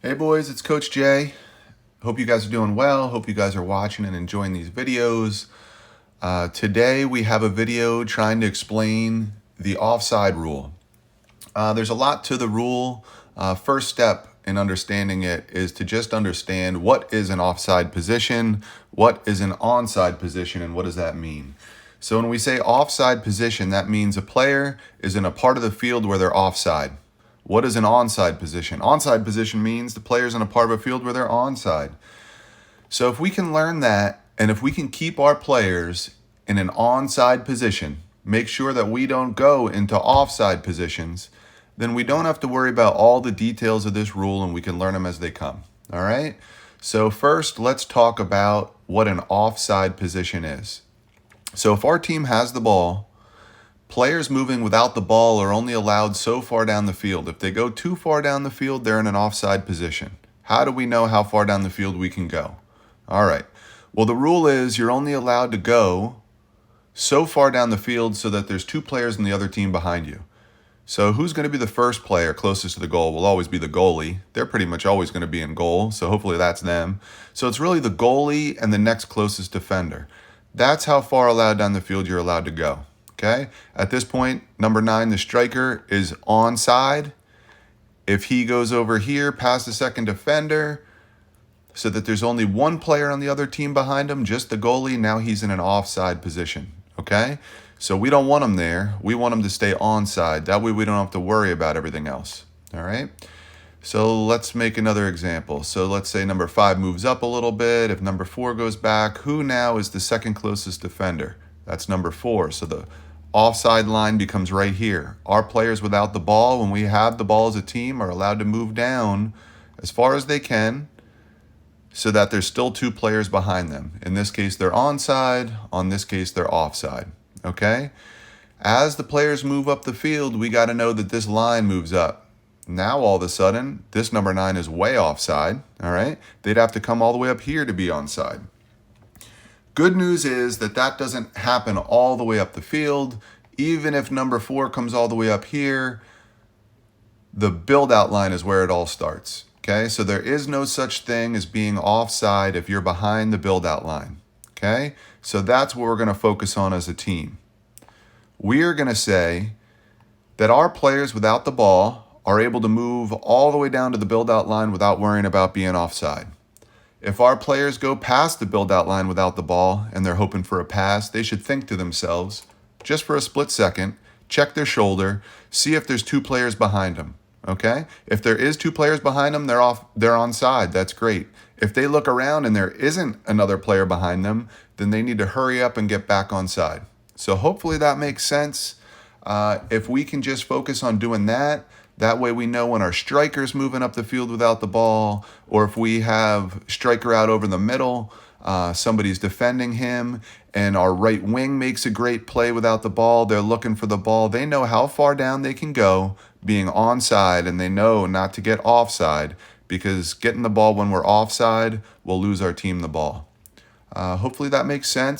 Hey boys, it's Coach Jay. Hope you guys are doing well. Hope you guys are watching and enjoying these videos. Today we have a video trying to explain the offside rule. There's a lot to the rule. First step in understanding it is to just understand what is an offside position, what is an onside position, and what does that mean. So when we say offside position, that means a player is in a part of the field where they're offside. What is an onside position? Onside position means the player's in a part of a field where they're onside. So if we can learn that, and if we can keep our players in an onside position, make sure that we don't go into offside positions, then we don't have to worry about all the details of this rule and we can learn them as they come. All right? So first, let's talk about what an offside position is. So if our team has the ball, players moving without the ball are only allowed so far down the field. If they go too far down the field, they're in an offside position. How do we know how far down the field we can go? All right. Well, the rule is you're only allowed to go so far down the field so that there's two players in the other team behind you. So who's going to be the first player closest to the goal will always be the goalie. They're pretty much always going to be in goal, so hopefully that's them. So it's really the goalie and the next closest defender. That's how far allowed down the field you're allowed to go. Okay, at this point, number 9, the striker, is onside. If he goes over here past the second defender so that there's only one player on the other team behind him, just the goalie, now he's in an offside position. Okay, so we don't want him there. We want him to stay onside. That way we don't have to worry about everything else. All right, so let's make another example. So let's say number 5 moves up a little bit. If number 4 goes back, who now is the second closest defender? That's number 4. So the offside line becomes right here. Our players without the ball, when we have the ball as a team, are allowed to move down as far as they can so that there's still two players behind them. In this case, they're onside. On this case, they're offside. Okay? As the players move up the field, we got to know that this line moves up. Now, all of a sudden, this number 9 is way offside. All right? They'd have to come all the way up here to be onside. Good news is that that doesn't happen all the way up the field. Even if number 4 comes all the way up here, the build-out line is where it all starts. Okay, so there is no such thing as being offside if you're behind the build-out line. Okay, so that's what we're going to focus on as a team. We are going to say that our players without the ball are able to move all the way down to the build-out line without worrying about being offside. If our players go past the build-out line without the ball and they're hoping for a pass, they should think to themselves, just for a split second, check their shoulder, see if there's two players behind them. Okay? If there is two players behind them, they're onside. That's great. If they look around and there isn't another player behind them, then they need to hurry up and get back onside. So hopefully that makes sense. If we can just focus on doing that, that way we know when our striker's moving up the field without the ball, or if we have striker out over the middle, somebody's defending him, and our right wing makes a great play without the ball, they're looking for the ball. They know how far down they can go being onside, and they know not to get offside, because getting the ball when we're offside will lose our team the ball. Hopefully that makes sense.